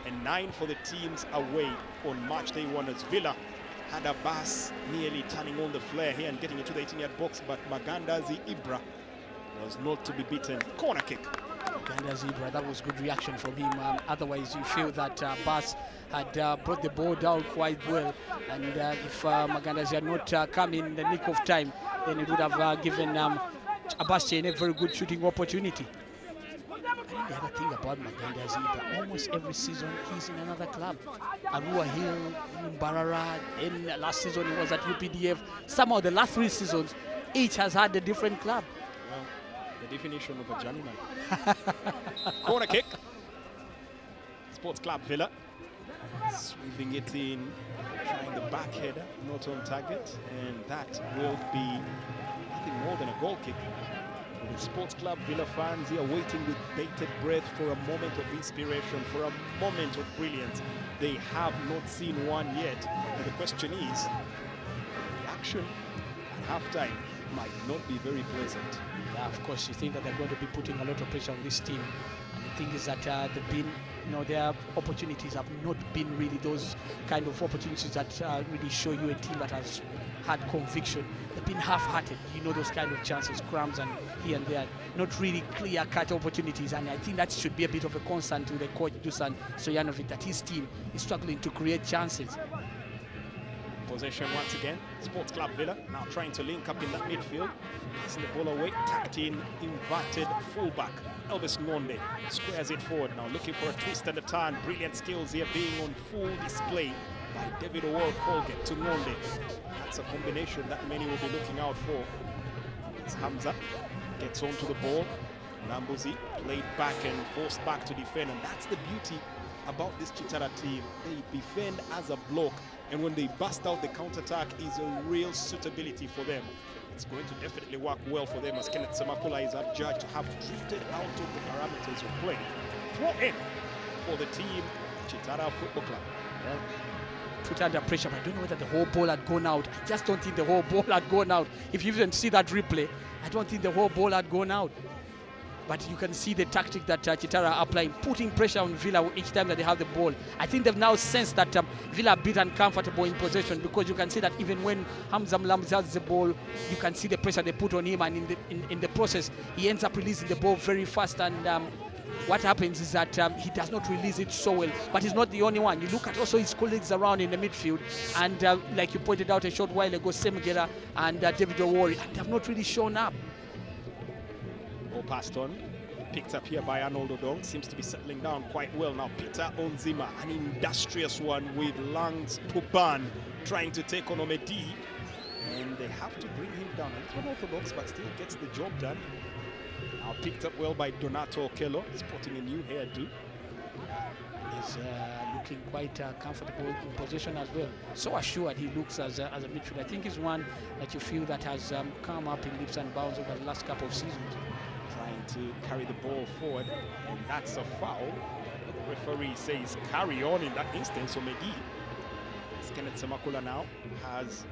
and 9 for the teams away on March day 1, as Villa had a bus nearly turning on the flare here and getting into the 18-yard box, but Magandazi Ibra was not to be beaten. Corner kick. Magandazi Ibra, that was good reaction from him. Otherwise, you feel that Bas had brought the ball down quite well, and if Magandazi had not come in the nick of time, then it would have given Abbas a very good shooting opportunity. And the other thing about Magandazi Ibra, almost every season he's in another club. Arua Hill, in Mbarara, and last season he was at UPDF. Somehow the last 3 seasons, each has had a different club. Well, the definition of a journeyman. Corner kick. Sports Club Villa. Sweeping it in, trying the back header, not on target, and that will be nothing more than a goal kick. The Sports Club Villa fans here waiting with bated breath for a moment of inspiration, for a moment of brilliance. They have not seen one yet, and the question is, the reaction at halftime might not be very pleasant. Yeah, of course, you think that they're going to be putting a lot of pressure on this team. The thing is that they've been, their opportunities have not been really those kind of opportunities that really show you a team that has had conviction. They've been half-hearted, those kind of chances, crumbs and here and there, not really clear-cut opportunities. And I think that should be a bit of a concern to the coach, Dusan Stojanovic, that his team is struggling to create chances. Possession once again, Sports Club Villa now trying to link up in that midfield, passing the ball away, tacked in, inverted fullback. Elvis Ngonde squares it forward now, looking for a twist and a turn. Brilliant skills here being on full display by David Oworo Colgate to Ngonde. That's a combination that many will be looking out for. As Hamza gets onto the ball, Nambuzi played back and forced back to defend, and that's the beauty about this KITARA team. They defend as a block, and when they bust out, the counter-attack is a real suitability for them. It's going to definitely work well for them, as Kenneth Semakula is adjudged to have drifted out of the parameters of play. Throw in for the team, KITARA Football Club. Well, put under pressure, but I don't know whether the whole ball had gone out. I just don't think the whole ball had gone out. If you even see that replay, I don't think the whole ball had gone out. But you can see the tactic that KITARA are applying, putting pressure on Villa each time that they have the ball. I think they've now sensed that Villa are a bit uncomfortable in possession, because you can see that even when Hamza Mlamzi has the ball, you can see the pressure they put on him, and in the process, he ends up releasing the ball very fast. And what happens is that he does not release it so well, but he's not the only one. You look at also his colleagues around in the midfield, and like you pointed out a short while ago, Semugera and David Owori, and they have not really shown up. Ball passed on, picked up here by Arnold Odong, seems to be settling down quite well now. Peter Onzima, an industrious one with lungs to burn, trying to take on Omedi, and they have to bring him down. A little unorthodox, but still gets the job done. Now picked up well by Donato Okello, sporting a new hairdo. He's looking quite comfortable in position as well. So assured he looks as a midfielder. I think he's one that you feel that has come up in leaps and bounds over the last couple of seasons. Trying to carry the ball forward, and that's a foul. The referee says carry on in that instance. So Medi, Kenneth Semakula now has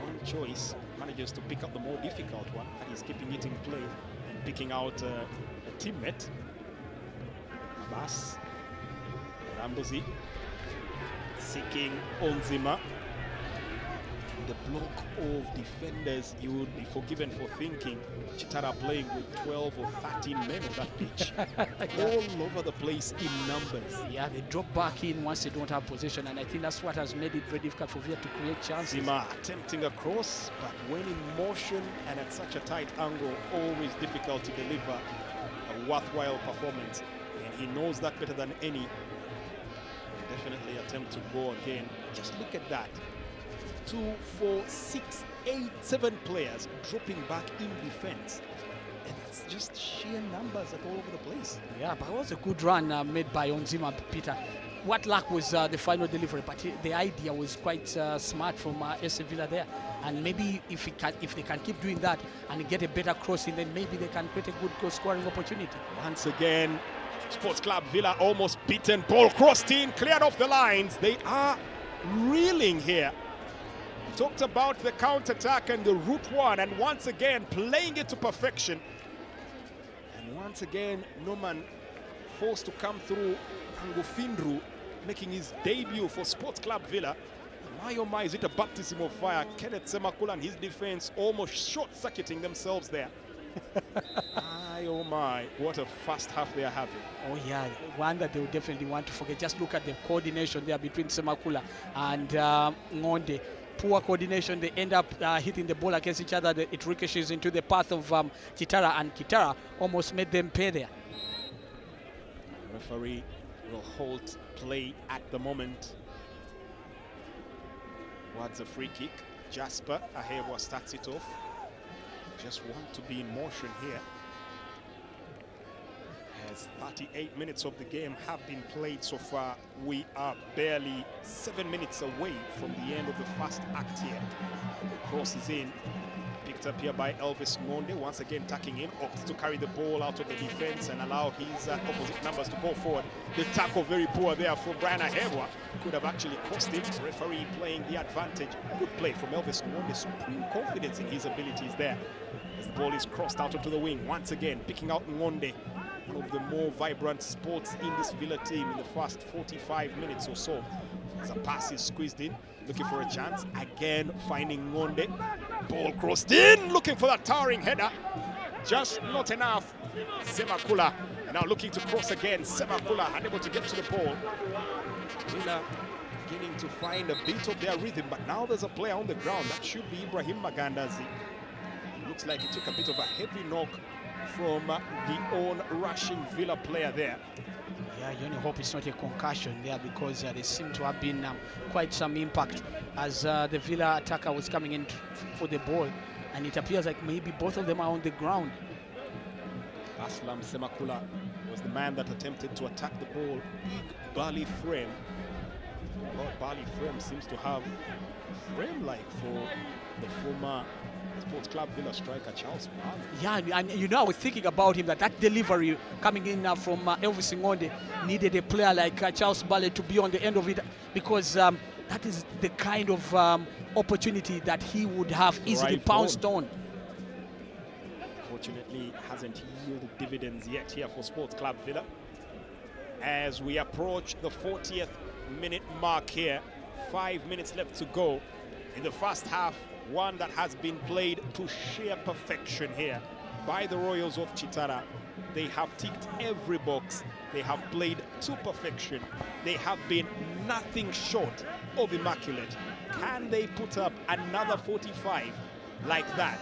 one choice, manages to pick up the more difficult one, and he's keeping it in play and picking out a teammate. Abbas Rambozi seeking Onzima. The block of defenders, you would be forgiven for thinking KITARA playing with 12 or 13 men on that pitch. All over the place in numbers. Yeah, they drop back in once they don't have possession, and I think that's what has made it very difficult for Villa to create chances. Zima attempting a cross, but when in motion and at such a tight angle, always difficult to deliver a worthwhile performance. And he knows that better than any. He'll definitely attempt to go again. Just look at that. 2, 4, 6, 8, 7 players dropping back in defense. And that's just sheer numbers all over the place. Yeah, but it was a good run made by Onzima, Peter. What luck was the final delivery, but the idea was quite smart from SC Villa there. And maybe if they can keep doing that and get a better crossing, then maybe they can create a good goal scoring opportunity. Once again, Sports Club Villa almost beaten. Ball crossed in, cleared off the lines. They are reeling here. Talked about the counter-attack and the route one, and once again playing it to perfection. And once again, Norman forced to come through. Angufindru making his debut for Sports Club Villa. My oh my, is it a baptism of fire? Kenneth Semakula and his defense almost short-circuiting themselves there. My oh my, what a first half they are having. Oh yeah, one that they will definitely want to forget. Just look at the coordination there between Semakula and Ngonde. Poor coordination, they end up hitting the ball against each other. It ricochets into the path of KITARA, and KITARA almost made them pay there. The referee will halt play at the moment. What's a free kick? Jasper Ahebwa starts it off. Just want to be in motion here. As 38 minutes of the game have been played so far, we are barely 7 minutes away from the end of the first act here. Cross is in, picked up here by Elvis Ngonde, once again tacking in, opts to carry the ball out of the defense and allow his opposite numbers to go forward. The tackle very poor there for Brian Ahebwa, could have actually cost him. Referee playing the advantage. Good play from Elvis Ngonde, supreme confidence in his abilities there. As the ball is crossed out onto the wing, once again picking out Ngonde. one of the more vibrant sports in this Villa team in the first 45 minutes or so. As a pass is squeezed in, looking for a chance. Again, finding Ngonde. Ball crossed in, looking for that towering header. Just not enough. Semakula now looking to cross again. Semakula unable to get to the ball. Villa beginning to find a bit of their rhythm, but now there's a player on the ground. That should be Ibrahim Magandazi. Looks like he took a bit of a heavy knock from the on-rushing Villa player there. Yeah, you only hope it's not a concussion there, because there seemed to have been quite some impact as the Villa attacker was coming in for the ball, and it appears like maybe both of them are on the ground. Aslam Semakula was the man that attempted to attack the ball. Big Bali frame. Well, Bali frame seems to have a frame like for the former Sports Club Villa striker Charles Bali. Yeah, and you know, I was thinking about him, that delivery coming in from Elvis Ngonde needed a player like Charles Bali to be on the end of it, because that is the kind of opportunity that he would have easily pounced on. Fortunately, hasn't yielded dividends yet here for Sports Club Villa. As we approach the 40th minute mark here, 5 minutes left to go in the first half, one that has been played to sheer perfection here by the Royals of KITARA. They have ticked every box. They have played to perfection. They have been nothing short of immaculate. Can they put up another 45 like that?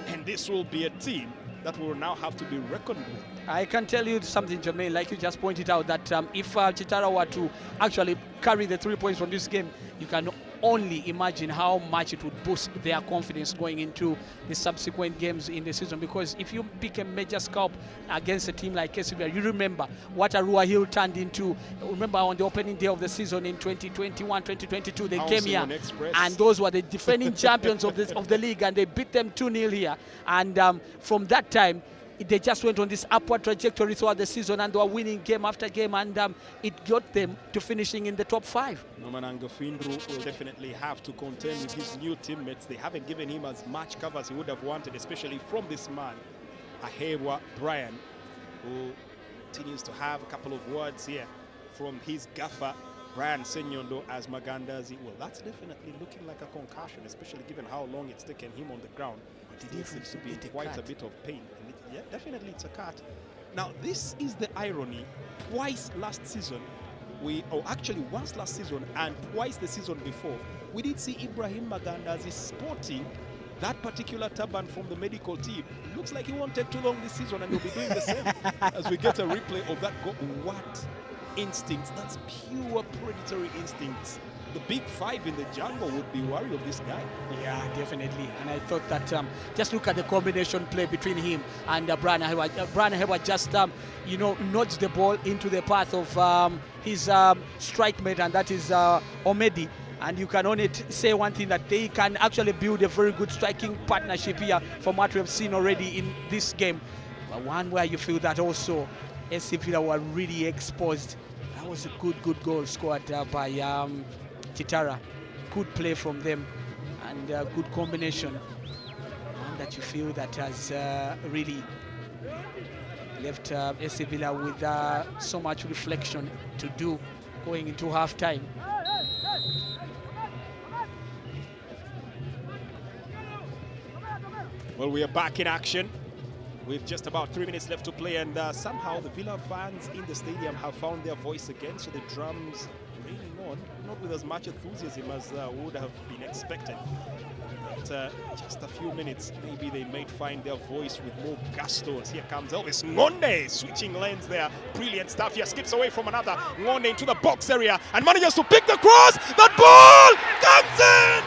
And this will be a team that will now have to be reckoned with. I can tell you something, Jermaine, like you just pointed out, that if KITARA were to actually carry the 3 points from this game, you can only imagine how much it would boost their confidence going into the subsequent games in the season. Because if you pick a major scalp against a team like KCB, you remember what Arua Hill turned into. Remember on the opening day of the season in 2021, 2022, they came here and those were the defending champions of the league, and they beat them 2-0 here. And from that time, they just went on this upward trajectory throughout the season, and they were winning game after game, and it got them to finishing in the top 5. Norman Angafindru will definitely have to contend with his new teammates. They haven't given him as much cover as he would have wanted, especially from this man, Ahewa Brian, who continues to have a couple of words here from his gaffer, Brian Senyondo, as Magandazi. Well, that's definitely looking like a concussion, especially given how long it's taken him on the ground. He seems to be in quite a bit of pain. Yeah, definitely it's a cut. Now, this is the irony. Twice last season, once last season and twice the season before, we did see Ibrahim Magandazi sporting that particular turban from the medical team. Looks like he won't take too long this season, and he'll be doing the same as we get a replay of that goal. What instincts? That's pure predatory instincts. The big 5 in the jungle would be worried of this guy. Yeah, definitely. And I thought that just look at the combination play between him and Brian Ahewa. Brian Ahewa just, nudged the ball into the path of his strike mate, and that is Omedi. And you can only say one thing, that they can actually build a very good striking partnership here from what we have seen already in this game. But one where you feel that also SC Villa were really exposed. That was a good goal scored by KITARA. Good play from them, and good combination. One that you feel that has really left SC Villa with so much reflection to do going into half-time. Well, we are back in action with just about 3 minutes left to play, and somehow the Villa fans in the stadium have found their voice again, so the drums raining on, not with as much enthusiasm as would have been expected. But just a few minutes, maybe they might find their voice with more gusto. As here comes Elvis Ngonde, switching lanes there. Brilliant stuff here, skips away from another. Ngonde into the box area and manages to pick the cross. That ball comes in!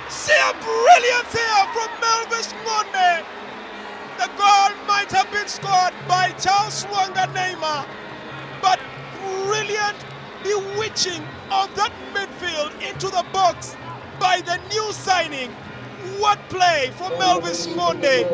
Sheer brilliance here from Elvis Ngonde. The goal might have been scored by Charles Wanga Neymar, but brilliant bewitching of that midfield into the box by the new signing. What play from Elvis Ngonde.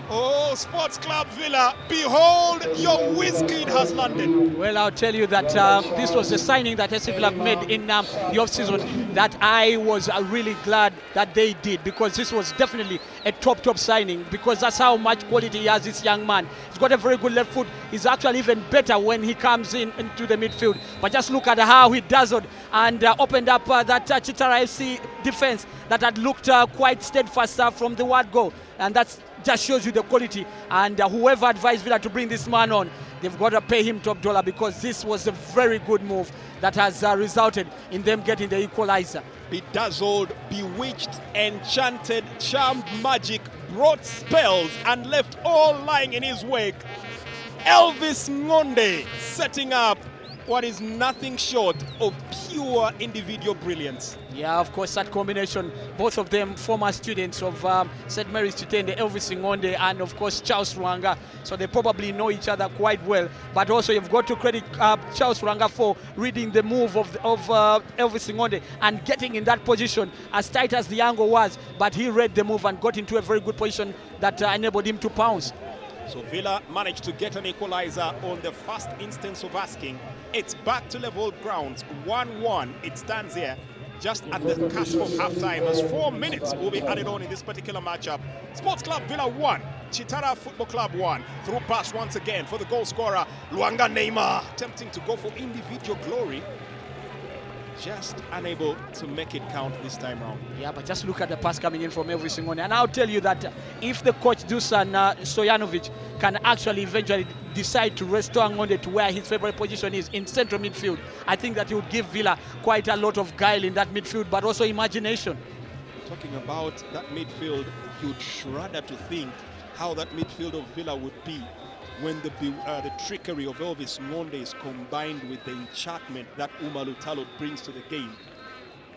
Oh, Sports Club Villa, behold, your whiz-kid has landed. Well, I'll tell you that this was the signing that SC Villa made in the off-season that I was really glad that they did, because this was definitely a top signing, because that's how much quality he has, this young man. He's got a very good left foot. He's actually even better when he comes into the midfield. But just look at how he dazzled and opened up that KITARA FC defense that had looked quite steadfast from the word go. And that's just shows you the quality, and whoever advised Villa to bring this man on, they've got to pay him top dollar, because this was a very good move that has resulted in them getting the equalizer. Bedazzled, bewitched, enchanted, charmed magic, brought spells and left all lying in his wake. Elvis Ngonde setting up what is nothing short of pure individual brilliance. Yeah, of course, that combination, both of them former students of St. Mary's Tutende, Elvis Ngonde and of course Charles Rwanga, so they probably know each other quite well. But also you've got to credit Charles Rwanga for reading the move of Elvis Ngonde and getting in that position, as tight as the angle was, but he read the move and got into a very good position that enabled him to pounce. So Villa managed to get an equalizer on the first instance of asking. It's back to level grounds, 1-1. It stands here just at the cusp of halftime, as 4 minutes will be added on in this particular matchup. Sports Club Villa 1, KITARA Football Club 1. Through pass once again for the goal scorer, Luanga Neymar, attempting to go for individual glory. Just unable to make it count this time round. Yeah, but just look at the pass coming in from every single one. And I'll tell you that if the coach Dusan Stojanovic can actually eventually decide to restore Ngonde to where his favorite position is in central midfield, I think that he would give Villa quite a lot of guile in that midfield, but also imagination. Talking about that midfield, you'd shudder to think how that midfield of Villa would be when the trickery of Elvis Ngonde is combined with the enchantment that Umaru Talo brings to the game.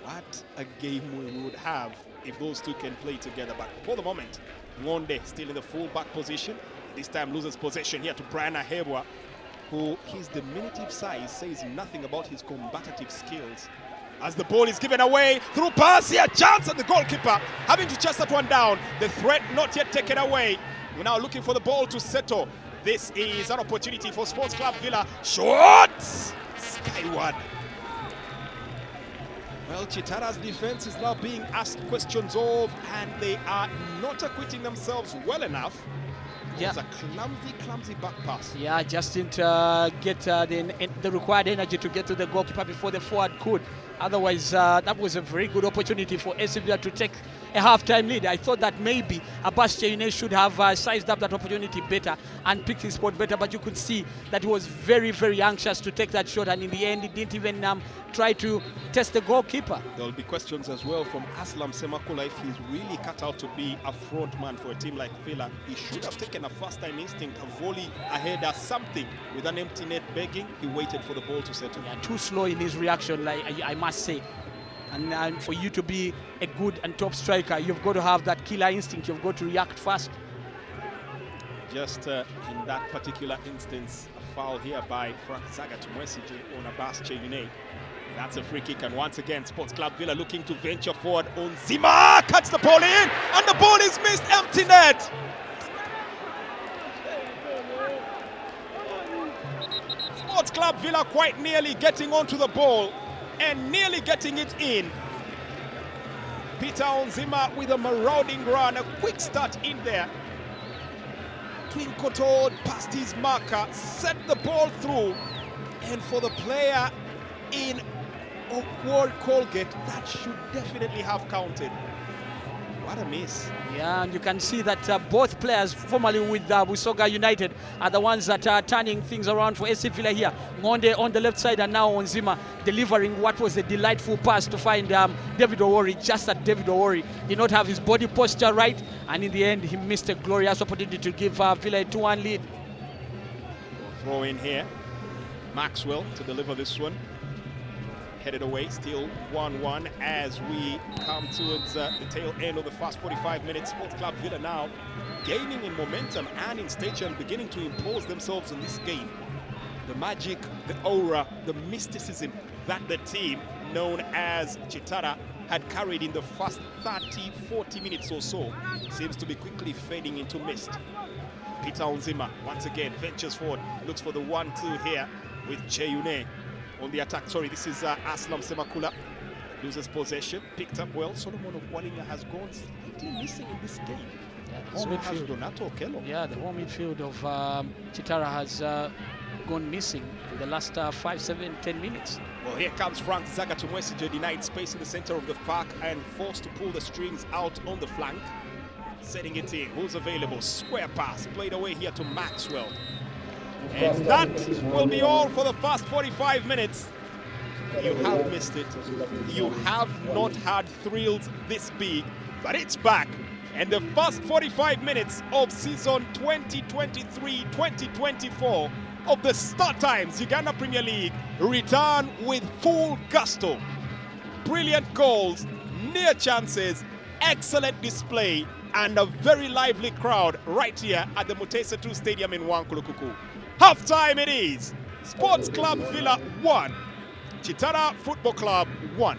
What a game we would have if those two can play together. But for the moment, Ngonde still in the full-back position. This time loses possession here to Brian Ahebwa, who his diminutive size says nothing about his combative skills. As the ball is given away, through pass here, chance, and the goalkeeper having to chase that one down. The threat not yet taken away. We're now looking for the ball to settle. This is an opportunity for Sports Club Villa. Shot! Skyward. Well, KITARA's defense is now being asked questions of, and they are not acquitting themselves well enough. Yeah. It's a clumsy back pass. Yeah, just didn't get the required energy to get to the goalkeeper before the forward could. Otherwise, that was a very good opportunity for SC Villa to take a half-time lead. I thought that maybe Abbas Cheine should have sized up that opportunity better and picked his spot better, but you could see that he was very anxious to take that shot, and in the end, he didn't even try to test the goalkeeper. There'll be questions as well from Aslam Semakula if he's really cut out to be a front man for a team like Villa. He should have taken a first-time instinct, a volley, a header, something. With an empty net begging, he waited for the ball to settle. Yeah, too slow in his reaction, like I must say. And for you to be a good and top striker, you've got to have that killer instinct. You've got to react fast. Just in that particular instance, a foul here by Frank Zaga to Mwesije on Abbas Cheine. That's a free kick, and once again, Sports Club Villa looking to venture forward on Zima. Cuts the ball in, and the ball is missed. Empty net. Sports Club Villa quite nearly getting onto the ball and nearly getting it in. Peter Onzima with a marauding run, a quick start in there. Twinkle Toad past his marker, set the ball through, and for the player in Okward Colgate, that should definitely have counted. What a miss. Yeah, and you can see that both players formerly with Busoga United are the ones that are turning things around for SC Villa here. Ngonde on the left side, and now Onzima delivering what was a delightful pass to find David Owori, just that David Owori did not have his body posture right, and in the end he missed a glorious opportunity to give Villa a 2-1 lead. Throw in here. Maxwell to deliver this one. Headed away, still 1-1 as we come towards the tail end of the first 45 minutes. Sports Club Villa now gaining in momentum and in stature and beginning to impose themselves in this game. The magic, the aura, the mysticism that the team known as KITARA had carried in the first 30, 40 minutes or so seems to be quickly fading into mist. Peter Onzima once again ventures forward, looks for the 1-2 here with Cheyune on the attack. Sorry, this is Aslam Semakula. Loses possession, picked up well. Solomon Okwalinga has gone slightly missing in this game. Home has Donato Okello. Yeah, the home midfield of KITARA has gone missing in the last 5, 7, 10 minutes. Well, here comes Frank Zagatumwesije, denied space in the center of the park and forced to pull the strings out on the flank. Setting it in, who's available? Square pass, played away here to Maxwell. And that will be all for the first 45 minutes. You have missed it. You have not had thrills this big, but it's back. And the first 45 minutes of season 2023-2024 of the StarTimes Uganda Premier League return with full gusto. Brilliant goals, near chances, excellent display, and a very lively crowd right here at the Mutesa 2 Stadium in Wankulukuku. Half-time it is. Sports Club Villa 1, KITARA Football Club 1.